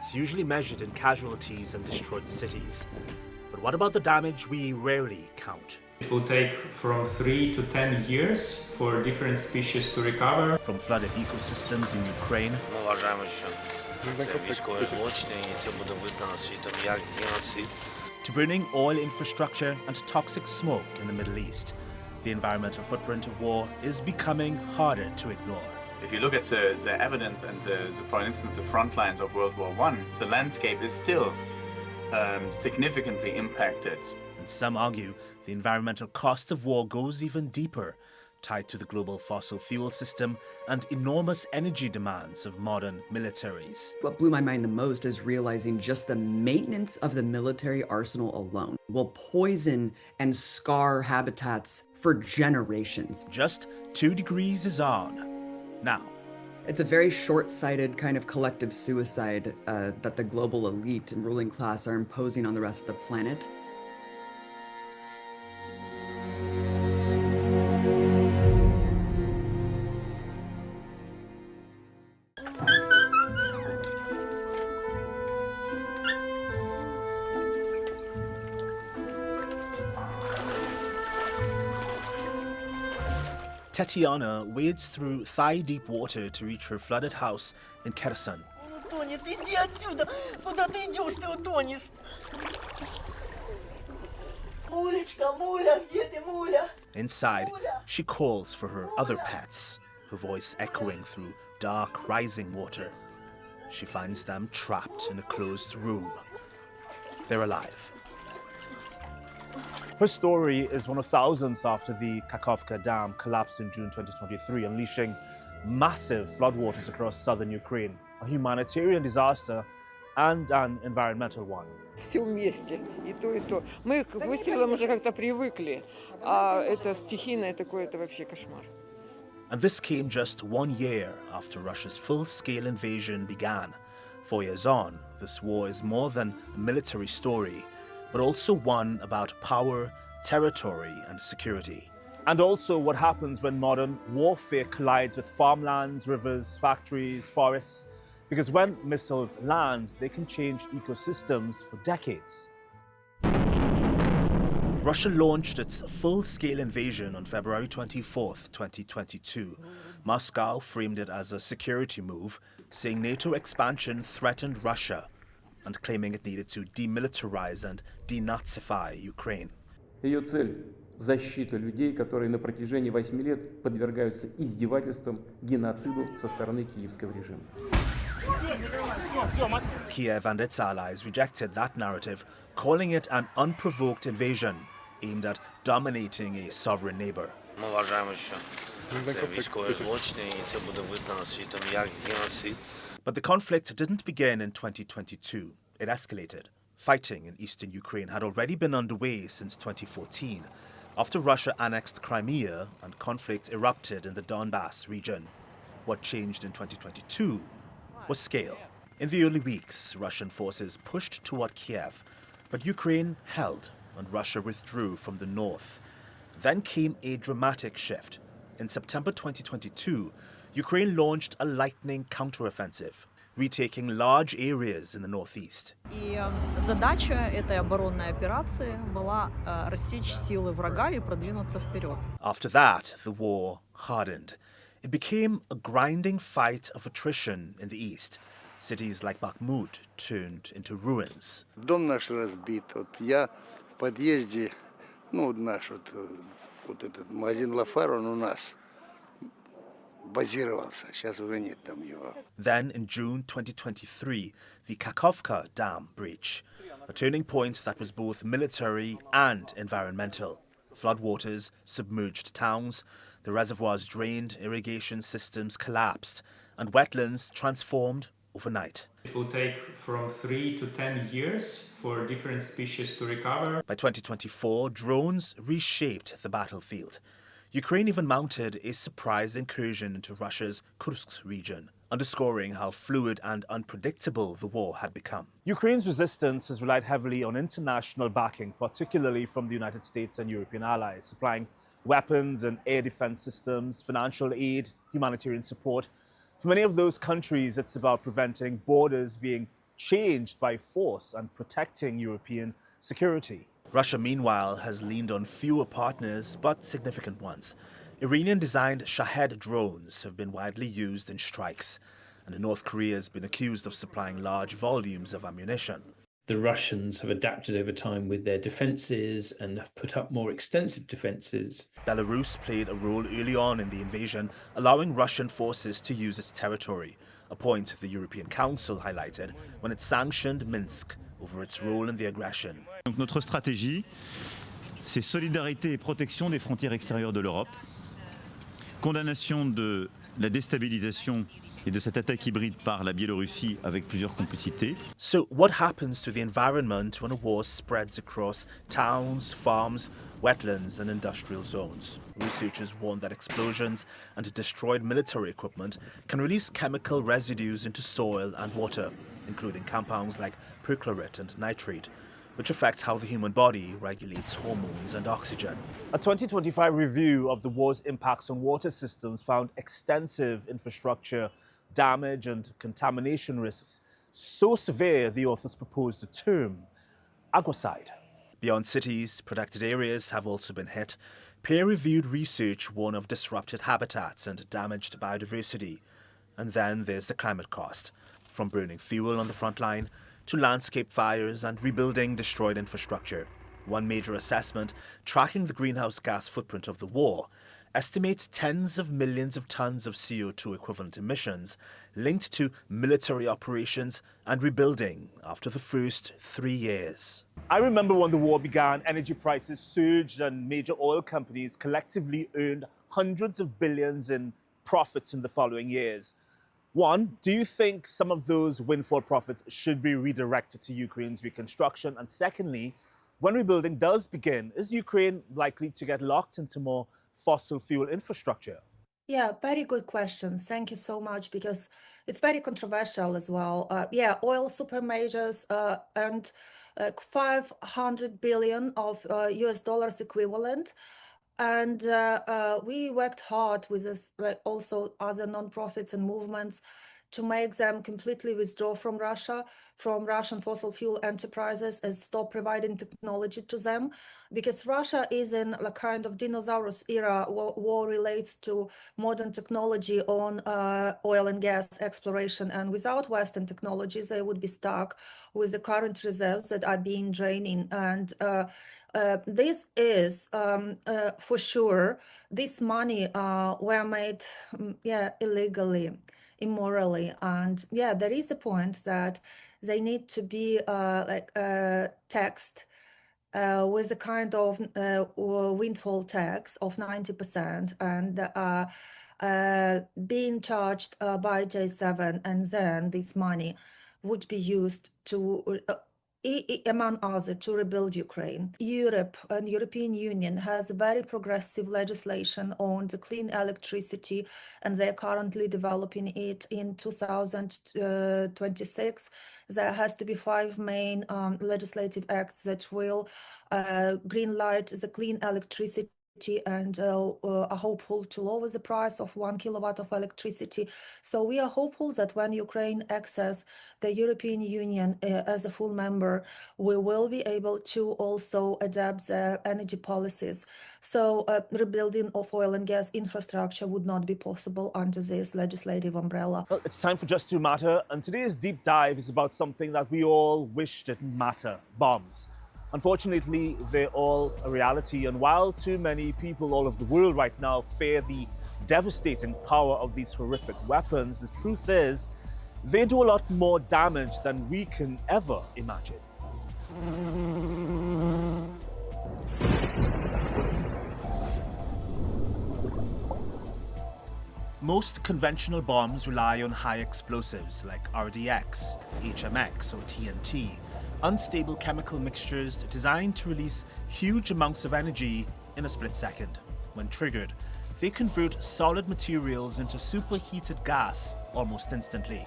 It's usually measured in casualties and destroyed cities. But what about the damage we rarely count? It will take from 3 to 10 years for different species to recover. From flooded ecosystems in Ukraine to burning oil infrastructure and toxic smoke in the Middle East, the environmental footprint of war is becoming harder to ignore. If you look at the evidence and, for instance, the front lines of World War I, the landscape is still significantly impacted. And some argue the environmental cost of war goes even deeper, tied to the global fossil fuel system and enormous energy demands of modern militaries. What blew my mind the most is realizing just the maintenance of the military arsenal alone will poison and scar habitats for generations. Just 2 degrees is on. Now, it's a very short-sighted kind of collective suicide that the global elite and ruling class are imposing on the rest of the planet. Tatiana wades through thigh-deep water to reach her flooded house in Kherson. Inside, she calls for her other pets, her voice echoing through dark, rising water. She finds them trapped in a closed room. They're alive. Her story is one of thousands after the Kakhovka Dam collapsed in June 2023, unleashing massive floodwaters across southern Ukraine, a humanitarian disaster and an environmental one. Все вместе, и то, и то. Мы к выстрелам уже как-то привыкли, а это стихийное такое, это вообще кошмар. And this came just 1 year after Russia's full-scale invasion began. 4 years on, this war is more than a military story, but also one about power, territory, and security. And also what happens when modern warfare collides with farmlands, rivers, factories, forests, because when missiles land, they can change ecosystems for decades. Russia launched its full-scale invasion on February 24th, 2022. Moscow framed it as a security move, saying NATO expansion threatened Russia and claiming it needed to demilitarize and denazify Ukraine. Ее цель – защита людей, которые на протяжении 8 лет подвергаются издевательствам, геноциду со стороны киевского режима. Kiev and its allies rejected that narrative, calling it an unprovoked invasion aimed at dominating a sovereign neighbor. But the conflict didn't begin in 2022. It escalated. Fighting in eastern Ukraine had already been underway since 2014, after Russia annexed Crimea and conflict erupted in the Donbass region. What changed in 2022 was scale. In the early weeks, Russian forces pushed toward Kiev, but Ukraine held and Russia withdrew from the north. Then came a dramatic shift. In September 2022, Ukraine launched a lightning counteroffensive, retaking large areas in the northeast. И задача этой оборонной операции была рассечь силы врага и продвинуться вперед. After that, the war hardened. It became a grinding fight of attrition in the east. Cities like Bakhmut turned into ruins. Дом наш разбит. Вот я в подъезде, ну, наш вот этот магазин Лафар, он у нас базировался. Сейчас уже нет там его. Then, in June 2023, the Kakhovka Dam breach, a turning point that was both military and environmental. Floodwaters submerged towns, the reservoirs drained, irrigation systems collapsed, and wetlands transformed overnight. It will take from 3 to 10 years for different species to recover. By 2024, drones reshaped the battlefield. Ukraine even mounted a surprise incursion into Russia's Kursk region, underscoring how fluid and unpredictable the war had become. Ukraine's resistance has relied heavily on international backing, particularly from the United States and European allies, supplying weapons and air defense systems, financial aid, humanitarian support. For many of those countries, it's about preventing borders being changed by force and protecting European security. Russia, meanwhile, has leaned on fewer partners, but significant ones. Iranian-designed Shahed drones have been widely used in strikes, and North Korea has been accused of supplying large volumes of ammunition. The Russians have adapted over time with their defences and have put up more extensive defences. Belarus played a role early on in the invasion, allowing Russian forces to use its territory, a point the European Council highlighted when it sanctioned Minsk over its role in the aggression. Donc notre stratégie, c'est solidarité et protection des frontières extérieures de l'Europe, condamnation de la déstabilisation et de cette attaque hybride par la Biélorussie avec plusieurs complicités. So what happens to the environment when a war spreads across towns, farms, wetlands and industrial zones? Researchers warn that explosions and destroyed military equipment can release chemical residues into soil and water, including compounds like perchlorate and nitrate, which affects how the human body regulates hormones and oxygen. A 2025 review of the war's impacts on water systems found extensive infrastructure damage and contamination risks so severe the authors proposed a term, aguacide. Beyond cities, protected areas have also been hit. Peer-reviewed research warned of disrupted habitats and damaged biodiversity. And then there's the climate cost, from burning fuel on the front line to landscape fires and rebuilding destroyed infrastructure. One major assessment, tracking the greenhouse gas footprint of the war, estimates tens of millions of tons of CO2 equivalent emissions linked to military operations and rebuilding after the first 3 years. I remember when the war began, energy prices surged and major oil companies collectively earned hundreds of billions in profits in the following years. One, do you think some of those windfall profits should be redirected to Ukraine's reconstruction? And secondly, when rebuilding does begin, is Ukraine likely to get locked into more fossil fuel infrastructure? Yeah, very good question. Thank you so much, because it's very controversial as well. Oil super majors earned like 500 billion of US dollars equivalent. And we worked hard with this, like also other nonprofits and movements, to make them completely withdraw from Russia, from Russian fossil fuel enterprises, and stop providing technology to them. Because Russia is in a kind of dinosaurus era. War relates to modern technology on oil and gas exploration. And without Western technologies, they would be stuck with the current reserves that are being draining. And this is, for sure, this money were made, illegally, immorally. And there is a point that they need to be taxed with a kind of windfall tax of 90% and being charged by J7, and then this money would be used to among others, to rebuild Ukraine. Europe and European Union has a very progressive legislation on the clean electricity, and they are currently developing it. In 2026. There has to be 5 main legislative acts that will green light the clean electricity, and are hopeful to lower the price of 1 kilowatt of electricity. So we are hopeful that when Ukraine accesses the European Union as a full member, we will be able to also adapt their energy policies. So rebuilding of oil and gas infrastructure would not be possible under this legislative umbrella. Well, it's time for Just to Matter, and today's deep dive is about something that we all wish didn't matter: bombs. Unfortunately, they're all a reality, and while too many people all over the world right now fear the devastating power of these horrific weapons, the truth is they do a lot more damage than we can ever imagine. Most conventional bombs rely on high explosives like RDX, HMX, or TNT. Unstable chemical mixtures designed to release huge amounts of energy in a split second. When triggered, they convert solid materials into superheated gas almost instantly.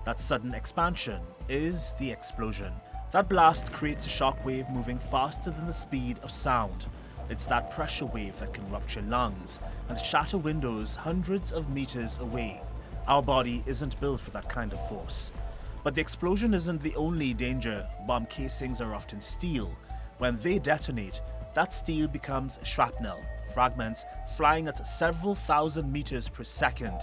That sudden expansion is the explosion. That blast creates a shockwave moving faster than the speed of sound. It's that pressure wave that can rupture lungs and shatter windows hundreds of meters away. Our body isn't built for that kind of force. But the explosion isn't the only danger. Bomb casings are often steel. When they detonate, that steel becomes shrapnel, fragments flying at several thousand meters per second.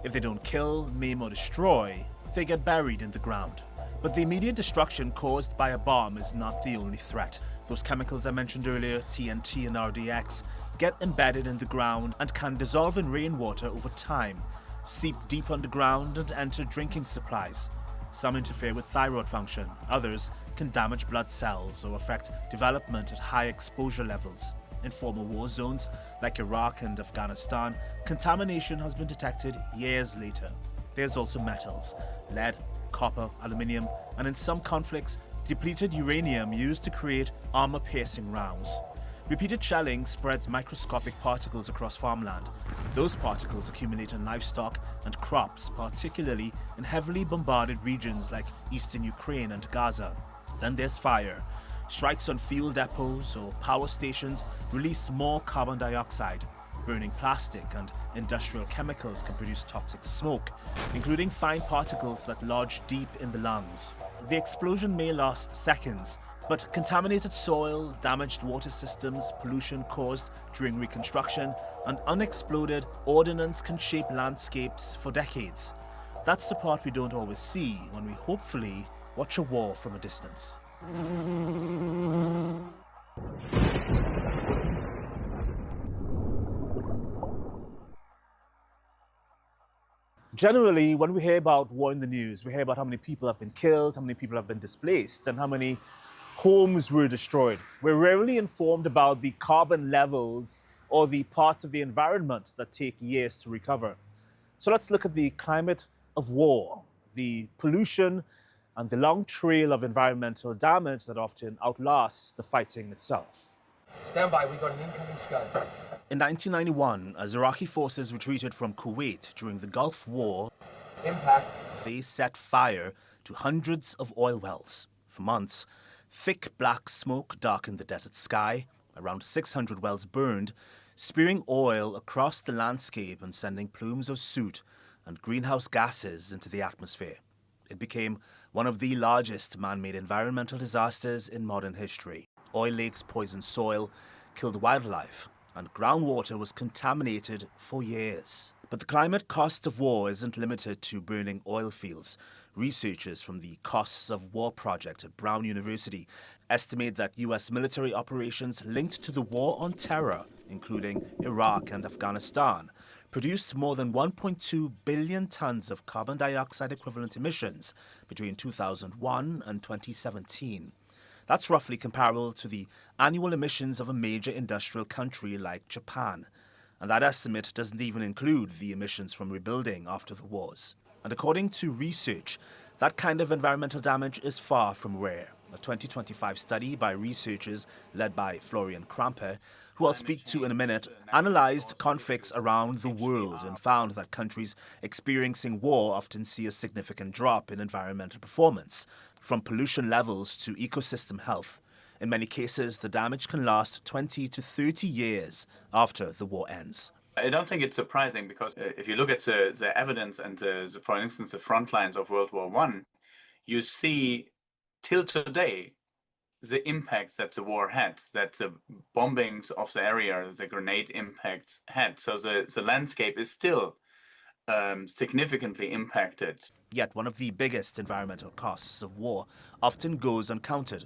If they don't kill, maim, or destroy, they get buried in the ground. But the immediate destruction caused by a bomb is not the only threat. Those chemicals I mentioned earlier, TNT and RDX, get embedded in the ground and can dissolve in rainwater over time, seep deep underground and enter drinking supplies. Some interfere with thyroid function, others can damage blood cells or affect development at high exposure levels. In former war zones like Iraq and Afghanistan, contamination has been detected years later. There's also metals, lead, copper, aluminium, and in some conflicts, depleted uranium used to create armor-piercing rounds. Repeated shelling spreads microscopic particles across farmland. Those particles accumulate in livestock and crops, particularly in heavily bombarded regions like eastern Ukraine and Gaza. Then there's fire. Strikes on fuel depots or power stations release more carbon dioxide. Burning plastic and industrial chemicals can produce toxic smoke, including fine particles that lodge deep in the lungs. The explosion may last seconds, but contaminated soil, damaged water systems, pollution caused during Reconstruction, and unexploded ordnance can shape landscapes for decades. That's the part we don't always see when we hopefully watch a war from a distance. Generally, when we hear about war in the news, we hear about how many people have been killed, how many people have been displaced, and how many homes were destroyed. We're rarely informed about the carbon levels or the parts of the environment that take years to recover. So let's look at the climate of war, the pollution, and the long trail of environmental damage that often outlasts the fighting itself. Stand by, we got an incoming Scud. In 1991, as Iraqi forces retreated from Kuwait during the Gulf War, they set fire to hundreds of oil wells. For months, thick black smoke darkened the desert sky. Around 600 wells burned, spewing oil across the landscape and sending plumes of soot and greenhouse gases into the atmosphere. It became one of the largest man-made environmental disasters in modern history. Oil lakes poisoned soil, killed wildlife, and groundwater was contaminated for years. But the climate cost of war isn't limited to burning oil fields. Researchers from the Costs of War project at Brown University estimate that U.S. military operations linked to the war on terror, including Iraq and Afghanistan, produced more than 1.2 billion tons of carbon dioxide equivalent emissions between 2001 and 2017. That's roughly comparable to the annual emissions of a major industrial country like Japan. And that estimate doesn't even include the emissions from rebuilding after the wars. And according to research, that kind of environmental damage is far from rare. A 2025 study by researchers led by Florian Krampe, who I'll speak to in a minute, analyzed conflicts around the world and found that countries experiencing war often see a significant drop in environmental performance, from pollution levels to ecosystem health. In many cases, the damage can last 20 to 30 years after the war ends. I don't think it's surprising because if you look at the evidence and, for instance, the front lines of World War I, you see till today the impacts that the war had, that the bombings of the area, the grenade impacts had. So the landscape is still significantly impacted. Yet one of the biggest environmental costs of war often goes uncounted.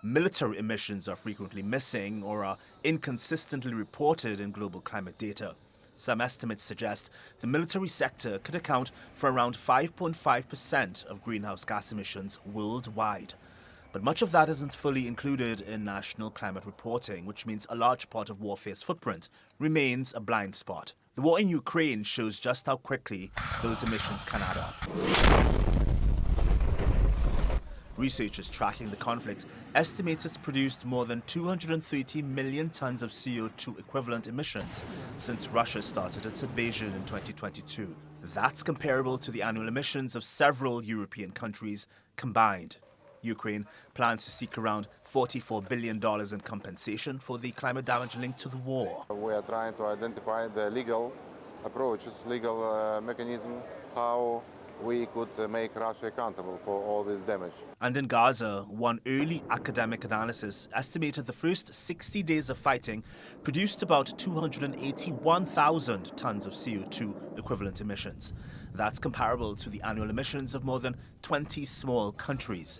Military emissions are frequently missing or are inconsistently reported in global climate data. Some estimates suggest the military sector could account for around 5.5% of greenhouse gas emissions worldwide. But much of that isn't fully included in national climate reporting, which means a large part of warfare's footprint remains a blind spot. The war in Ukraine shows just how quickly those emissions can add up. Researchers tracking the conflict estimate it's produced more than 230 million tons of CO2 equivalent emissions since Russia started its invasion in 2022. That's comparable to the annual emissions of several European countries combined. Ukraine plans to seek around $44 billion in compensation for the climate damage linked to the war. We are trying to identify the legal approaches, legal mechanism, how we could make Russia accountable for all this damage. And in Gaza, one early academic analysis estimated the first 60 days of fighting produced about 281,000 tons of CO2 equivalent emissions. That's comparable to the annual emissions of more than 20 small countries.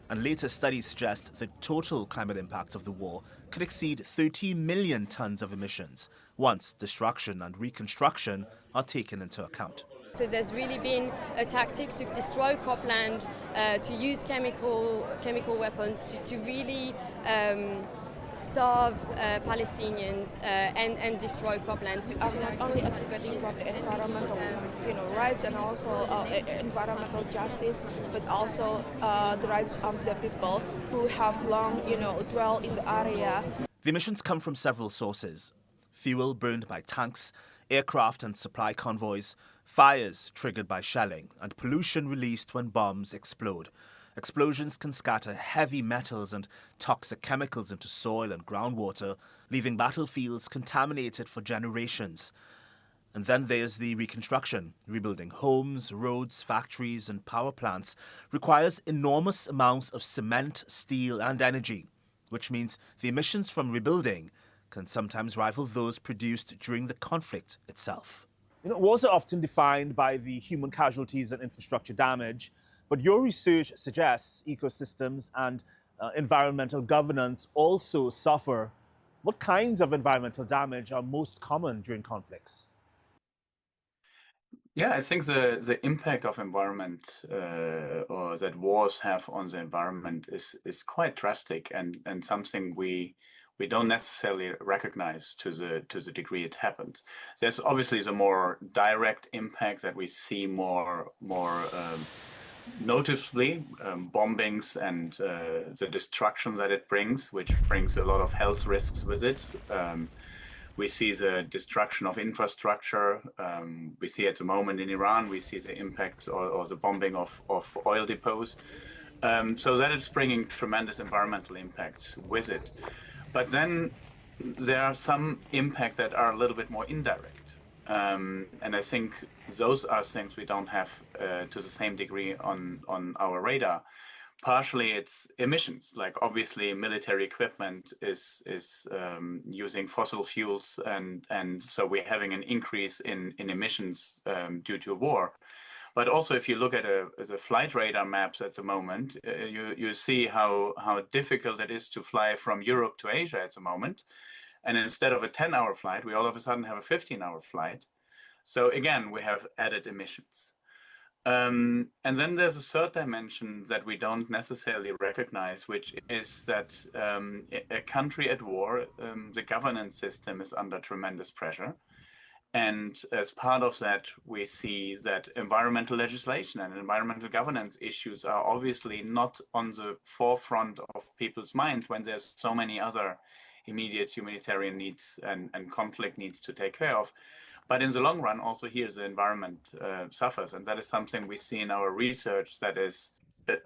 And later studies suggest the total climate impact of the war could exceed 30 million tons of emissions once destruction and reconstruction are taken into account. So there's really been a tactic to destroy cropland, to use chemical weapons, to really starve Palestinians and destroy cropland. I'm not only advocating for the environmental, rights and also environmental justice, but also the rights of the people who have long, dwell in the area. The emissions come from several sources: fuel burned by tanks, aircraft and supply convoys, fires triggered by shelling, and pollution released when bombs explode. Explosions can scatter heavy metals and toxic chemicals into soil and groundwater, leaving battlefields contaminated for generations. And then there's the reconstruction. Rebuilding homes, roads, factories, and power plants requires enormous amounts of cement, steel, and energy, which means the emissions from rebuilding can sometimes rival those produced during the conflict itself. Wars are often defined by the human casualties and infrastructure damage, but your research suggests ecosystems and environmental governance also suffer. What kinds of environmental damage are most common during conflicts? Yeah, I think the impact of environment or that wars have on the environment is quite drastic and something we don't necessarily recognize to the degree it happens. There's obviously the more direct impact that we see more noticeably, bombings and the destruction that it brings, which brings a lot of health risks with it. We see the destruction of infrastructure. We see at the moment in Iran, we see the impact or the bombing of oil depots. So that it's bringing tremendous environmental impacts with it. But then there are some impacts that are a little bit more indirect. And I think those are things we don't have to the same degree on our radar. Partially it's emissions, like obviously military equipment is using fossil fuels and so we're having an increase in emissions due to a war. But also if you look at the flight radar maps at the moment, you see how difficult it is to fly from Europe to Asia at the moment. And instead of a 10-hour flight, we all of a sudden have a 15-hour flight. So again, we have added emissions. And then there's a third dimension that we don't necessarily recognize, which is that a country at war, the governance system is under tremendous pressure. And as part of that, we see that environmental legislation and environmental governance issues are obviously not on the forefront of people's minds when there's so many other immediate humanitarian needs and conflict needs to take care of. But in the long run, also here, the environment suffers. And that is something we see in our research that is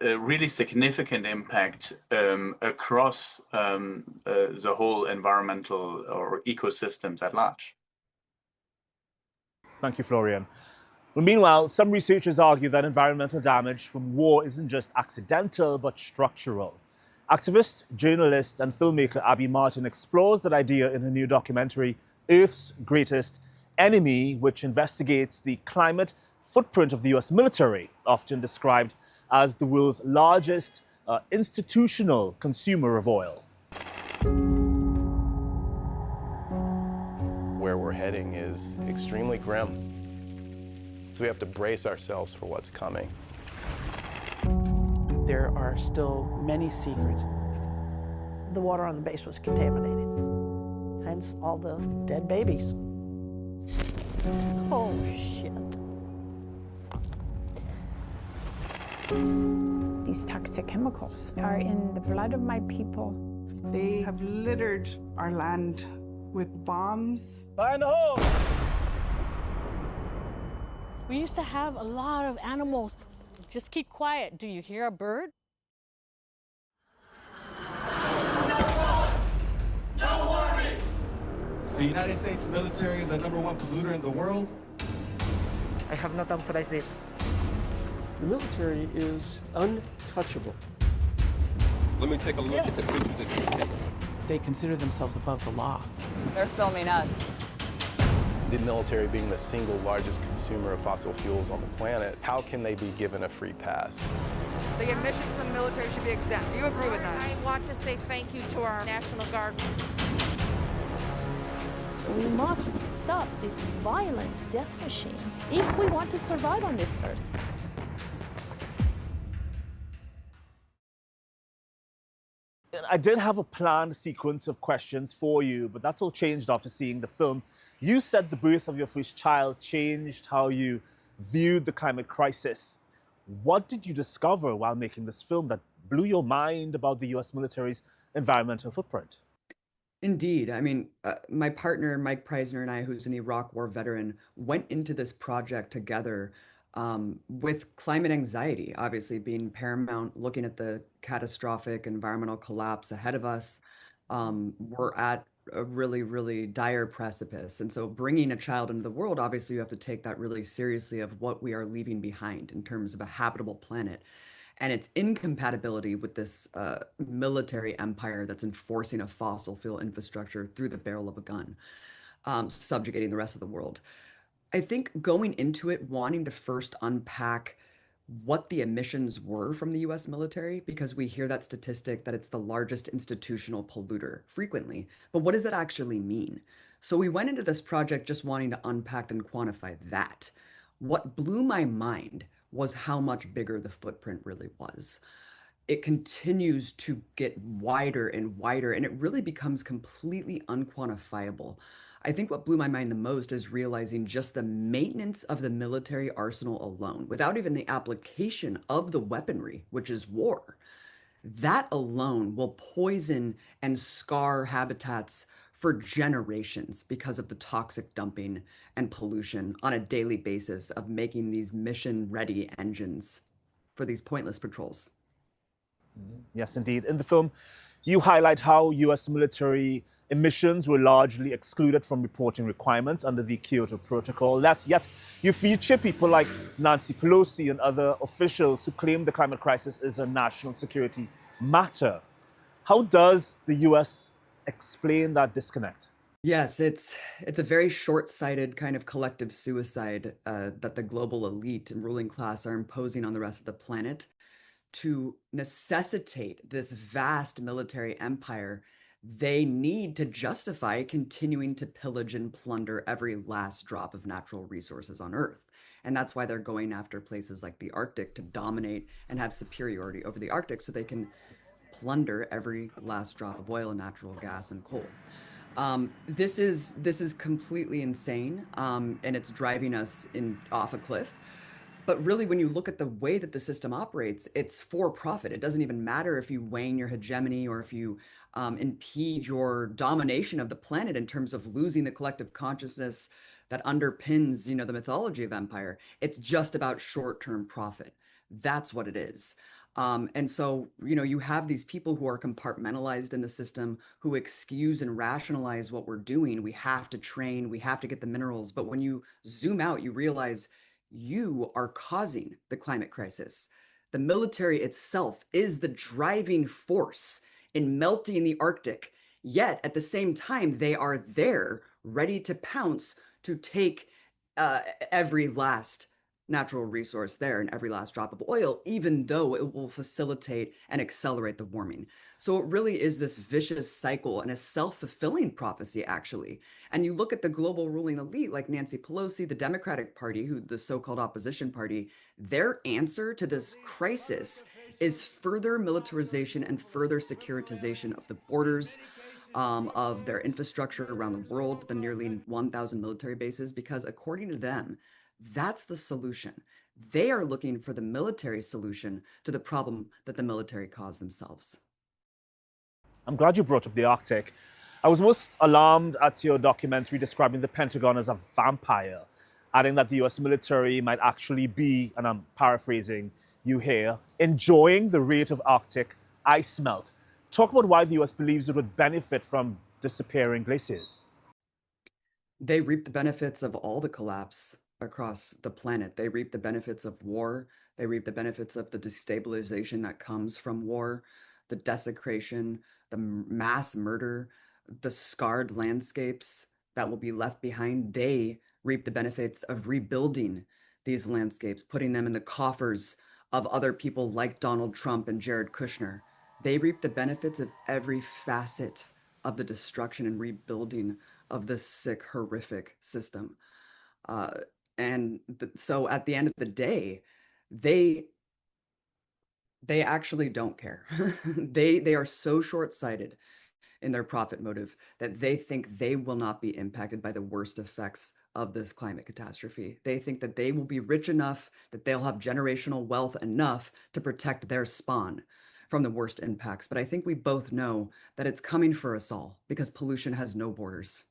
a really significant impact across the whole environmental or ecosystems at large. Thank you, Florian. Well, meanwhile, some researchers argue that environmental damage from war isn't just accidental, but structural. Activist, journalist, and filmmaker Abby Martin explores that idea in her new documentary, Earth's Greatest Enemy, which investigates the climate footprint of the US military, often described as the world's largest institutional consumer of oil. Where we're heading is extremely grim. So we have to brace ourselves for what's coming. There are still many secrets. The water on the base was contaminated, hence all the dead babies. Oh, shit. These toxic chemicals are in the blood of my people. They have littered our land with bombs. Fire in the hole! We used to have a lot of animals. Just keep quiet. Do you hear a bird? No warning! The United States military is the #1 polluter in the world. I have not authorized this. The military is untouchable. Let me take a look at the pictures that you take. They consider themselves above the law. They're filming us. The military being the single largest consumer of fossil fuels on the planet, how can they be given a free pass? The emissions from the military should be exempt. Do you agree with that? I want to say thank you to our National Guard. We must stop this violent death machine if we want to survive on this earth. I did have a planned sequence of questions for you, but that's all changed after seeing the film. You said the birth of your first child changed how you viewed the climate crisis. What did you discover while making this film that blew your mind about the US military's environmental footprint? Indeed. I mean, my partner, Mike Preisner, and I, who's an Iraq War veteran, went into this project together with climate anxiety, obviously being paramount, looking at the catastrophic environmental collapse ahead of us. We're at a really, really dire precipice. And so bringing a child into the world, obviously you have to take that really seriously of what we are leaving behind in terms of a habitable planet. And its incompatibility with this military empire that's enforcing a fossil fuel infrastructure through the barrel of a gun, subjugating the rest of the world. I think going into it, wanting to first unpack what the emissions were from the US military, because we hear that statistic that it's the largest institutional polluter frequently. But what does that actually mean? So we went into this project just wanting to unpack and quantify that. What blew my mind was how much bigger the footprint really was. It continues to get wider and wider, and it really becomes completely unquantifiable. I think what blew my mind the most is realizing just the maintenance of the military arsenal alone, without even the application of the weaponry, which is war. That alone will poison and scar habitats for generations because of the toxic dumping and pollution on a daily basis of making these mission-ready engines for these pointless patrols. Yes, indeed. In the film, you highlight how US military emissions were largely excluded from reporting requirements under the Kyoto Protocol. Yet you feature people like Nancy Pelosi and other officials who claim the climate crisis is a national security matter. How does the US explain that disconnect? Yes, it's a very short-sighted kind of collective suicide that the global elite and ruling class are imposing on the rest of the planet to necessitate this vast military empire. They need to justify continuing to pillage and plunder every last drop of natural resources on Earth. And that's why they're going after places like the Arctic to dominate and have superiority over the Arctic so they can plunder every last drop of oil and natural gas and coal. This is completely insane, and it's driving us off a cliff. But really, when you look at the way that the system operates, it's for profit. It doesn't even matter if you wane your hegemony or if you impede your domination of the planet in terms of losing the collective consciousness that underpins, the mythology of empire. It's just about short-term profit. That's what it is. And so, you have these people who are compartmentalized in the system who excuse and rationalize what we're doing. We have to train, we have to get the minerals. But when you zoom out, you realize you are causing the climate crisis. The military itself is the driving force in melting the Arctic. Yet at the same time, they are there ready to pounce to take every last natural resource there and every last drop of oil, even though it will facilitate and accelerate the warming. So it really is this vicious cycle and a self-fulfilling prophecy, actually. And you look at the global ruling elite like Nancy Pelosi, the Democratic Party, the so-called opposition party, their answer to this crisis is further militarization and further securitization of the borders, of their infrastructure around the world, the nearly 1,000 military bases, because according to them, that's the solution. They are looking for the military solution to the problem that the military caused themselves. I'm glad you brought up the Arctic. I was most alarmed at your documentary describing the Pentagon as a vampire, adding that the US military might actually be, and I'm paraphrasing you here, enjoying the rate of Arctic ice melt. Talk about why the US believes it would benefit from disappearing glaciers. They reap the benefits of all the collapse across the planet. They reap the benefits of war. They reap the benefits of the destabilization that comes from war, the desecration, the mass murder, the scarred landscapes that will be left behind. They reap the benefits of rebuilding these landscapes, putting them in the coffers of other people like Donald Trump and Jared Kushner. They reap the benefits of every facet of the destruction and rebuilding of this sick, horrific system. So at the end of the day, they actually don't care. They are so short-sighted in their profit motive that they think they will not be impacted by the worst effects of this climate catastrophe. They think that they will be rich enough, that they'll have generational wealth enough to protect their spawn from the worst impacts. But I think we both know that it's coming for us all because pollution has no borders.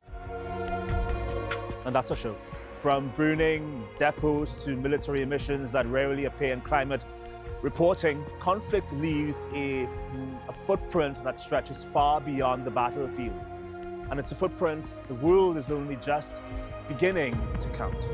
And that's our show. From burning depots to military emissions that rarely appear in climate reporting, conflict leaves a footprint that stretches far beyond the battlefield. And it's a footprint the world is only just beginning to count.